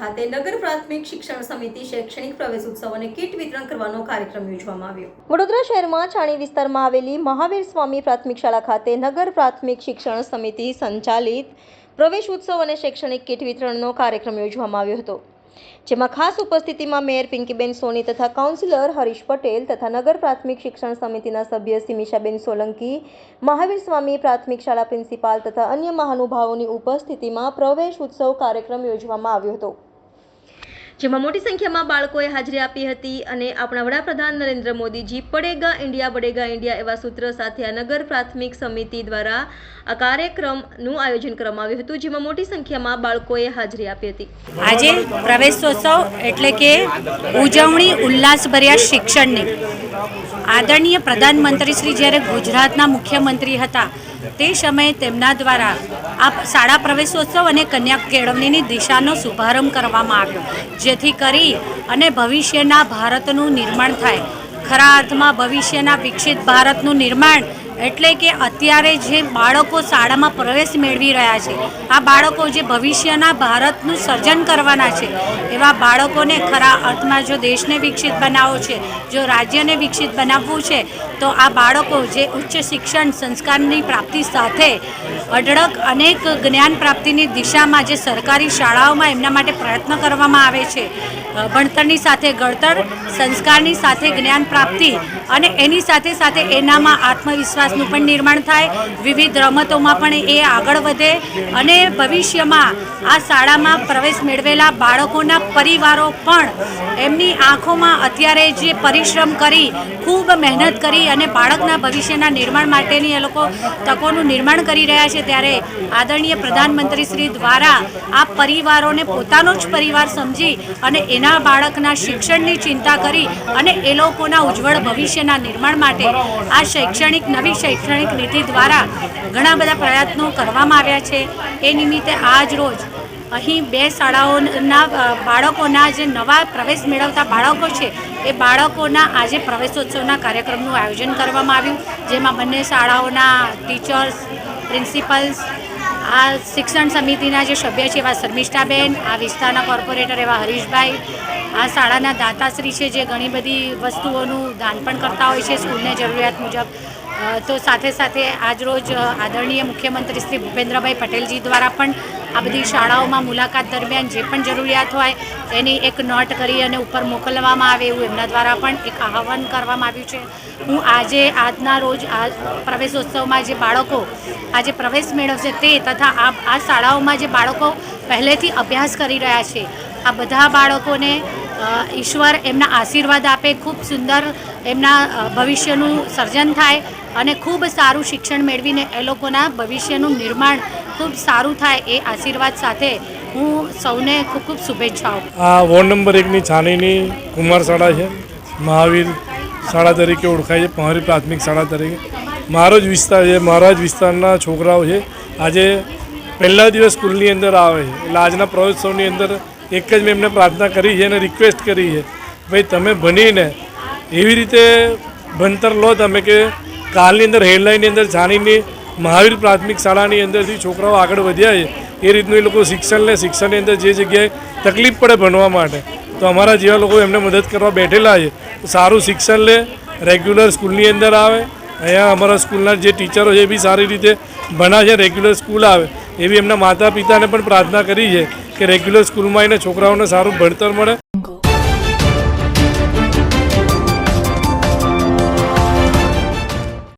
ખાતે નગર પ્રાથમિક શિક્ષણ સમિતિ શૈક્ષણિક પ્રવેશ ઉત્સવ અને કીટ વિતરણ કરવાનો કાર્યક્રમ યોજવામાં આવ્યો। વડોદરા શહેરમાં છાણી વિસ્તારમાં આવેલી મહાવીર સ્વામી પ્રાથમિક શાળા ખાતે નગર પ્રાથમિક શિક્ષણ સમિતિ સંચાલિત પ્રવેશ ઉત્સવ અને શૈક્ષણિક કીટ વિતરણનો કાર્યક્રમ યોજવામાં આવ્યો હતો, જેમાં ખાસ ઉપસ્થિતિમાં મેયર પિંકીબેન સોની તથા કાઉન્સિલર હરીશ પટેલ તથા નગર પ્રાથમિક શિક્ષણ સમિતિના સભ્ય સિમિશાબેન સોલંકી, મહાવીર સ્વામી પ્રાથમિક શાળા પ્રિન્સિપાલ તથા અન્ય મહાનુભાવોની ઉપસ્થિતિમાં પ્રવેશ ઉત્સવ કાર્યક્રમ યોજવામાં આવ્યો હતો, જેમાં મોટી સંખ્યામાં બાળકોએ હાજરી આપી હતી અને આપણા વડાપ્રધાન નરેન્દ્ર મોદીજી બડેગા ઇન્ડિયા એવા સૂત્ર સાથે આ નગર પ્રાથમિક સમિતિ દ્વારા આ કાર્યક્રમનું આયોજન કરવામાં આવ્યું હતું, જેમાં મોટી સંખ્યામાં બાળકોએ હાજરી આપી હતી। આજે પ્રવેશોત્સવ એટલે કે ઉજવણી ઉલ્લાસભર્યા શિક્ષણની આદરણીય પ્રધાનમંત્રી શ્રી જ્યારે ગુજરાતના મુખ્યમંત્રી હતા તે સમયે તેમના દ્વારા આ શાળા પ્રવેશોત્સવ અને કન્યા કેળવણીની દિશાનો શુભારંભ કરવામાં આવ્યો, જેથી કરી અને ભવિષ્યના ભારતનું નિર્માણ થાય। ખરા અર્થમાં ભવિષ્યના વિકસિત ભારતનું નિર્માણ એટલે કે અત્યારે જે બાળકો શાળામાં પ્રવેશ મેળવી રહ્યા છે, આ બાળકો જે ભવિષ્યના ભારતનું સર્જન કરવાના છે, એવા બાળકોને ખરા અર્થમાં જો દેશને વિકસિત બનાવવો છે, જો રાજ્યને વિકસિત બનાવવું છે, તો આ બાળકો જે ઉચ્ચ શિક્ષણ સંસ્કારની પ્રાપ્તિ સાથે અઢળક અનેક જ્ઞાન પ્રાપ્તિની દિશામાં જે સરકારી શાળાઓમાં એમના માટે પ્રયત્ન કરવામાં આવે છે, ભણતરની સાથે ઘડતર, સંસ્કારની સાથે જ્ઞાન પ્રાપ્તિ અને એની સાથે સાથે એનામાં આત્મવિશ્વાસનું પણ નિર્માણ થાય, વિવિધ રમતોમાં પણ એ આગળ વધે અને ભવિષ્યમાં આ શાળામાં પ્રવેશ મેળવેલા બાળકોના પરિવારો પણ એમની આંખોમાં અત્યારે જે પરિશ્રમ કરી ખૂબ મહેનત કરી અને બાળકના ભવિષ્યના નિર્માણ માટેની એ લોકો તકોનું નિર્માણ કરી રહ્યા છે, ત્યારે આદરણીય પ્રધાનમંત્રી શ્રી દ્વારા આ પરિવારોને પોતાનો જ પરિવાર સમજી અને એના બાળકના શિક્ષણની ચિંતા કરી અને એ લોકોના ઉજ્જવળ ભવિષ્યના નિર્માણ માટે આ નવી શૈક્ષણિક નીતિ દ્વારા ઘણા બધા પ્રયત્નો કરવામાં આવ્યા છે। એ નિમિત્તે આજ રોજ અહીં 2 શાળાઓના બાળકોના જે નવા પ્રવેશ મેળવતા બાળકો છે એ બાળકોના આજે પ્રવેશોત્સવના કાર્યક્રમનું આયોજન કરવામાં આવ્યું, જેમાં બંને શાળાઓના ટીચર્સ, પ્રિન્સિપલ્સ, આ શિક્ષણ સમિતિના જે સભ્ય છે એવા શર્મિષ્ઠાબેન, આ વિસ્તારના કોર્પોરેટર એવા હરીશભાઈ, આ શાળાના દાતાશ્રી છે જે ઘણી બધી વસ્તુઓનું દાન પણ કરતા હોય છે સ્કૂલને જરૂરિયાત મુજબ। તો સાથે સાથે આજરોજ આદરણીય મુખ્યમંત્રી શ્રી ભૂપેન્દ્રભાઈ પટેલજી દ્વારા પણ આ બધી શાળાઓમાં મુલાકાત દરમિયાન જે પણ જરૂરિયાત હોય એની એક નોટ કરી અને ઉપર મોકલવામાં આવે એવું એમના દ્વારા પણ એક આહવાન કરવામાં આવ્યું છે। હું આજના રોજ આ પ્રવેશોત્સવમાં જે બાળકો આજે પ્રવેશ મેળવશે તે તથા આ શાળાઓમાં જે બાળકો પહેલેથી અભ્યાસ કરી રહ્યા છે, આ બધા બાળકોને ઈશ્વર એમના આશીર્વાદ આપે, ખૂબ સુંદર એમના ભવિષ્યનું સર્જન થાય અને ખૂબ સારું શિક્ષણ મેળવીને એ લોકોના ભવિષ્યનું નિર્માણ ખૂબ સારું થાય એ આશીર્વાદ સાથે હું સૌને ખૂબ ખૂબ શુભેચ્છાઓ। આ વોર્ડ નંબર 1ની છાણીની કુમાર શાળા છે, મહાવીર શાળા તરીકે ઓળખાય છે, મહાવીર પ્રાથમિક શાળા તરીકે મારો જ વિસ્તાર છે, મારા જ વિસ્તારના છોકરાઓ છે। આજે પહેલા દિવસ સ્કૂલની અંદર આવે છે એટલે આજના પ્રવેશોત્સવની અંદર એક જ મેં એમને પ્રાર્થના કરી છે અને રિક્વેસ્ટ કરી છે, ભાઈ તમે ભણીને એવી રીતે ભણતર લો તમે કે કાલની અંદર હેડલાઇનની અંદર છાણીની મહાવીર પ્રાથમિક શાળાની અંદરથી છોકરાઓ આગળ વધ્યા છે એ રીતનું એ લોકો શિક્ષણ લે, શિક્ષણની અંદર જે જગ્યાએ તકલીફ પડે ભણવા માટે તો અમારા જેવા લોકો એમને મદદ કરવા બેઠેલા છે, સારું શિક્ષણ લે, રેગ્યુલર સ્કૂલની અંદર આવે। અહીંયા અમારા સ્કૂલના જે ટીચરો છે એ બી સારી રીતે ભણાવે છે, રેગ્યુલર સ્કૂલ આવે એવી એમના માતા પિતાને પણ પ્રાર્થના કરી છે કે રેગ્યુલર સ્કૂલમાં આવીને છોકરાઓને સારું ભણતર મળે।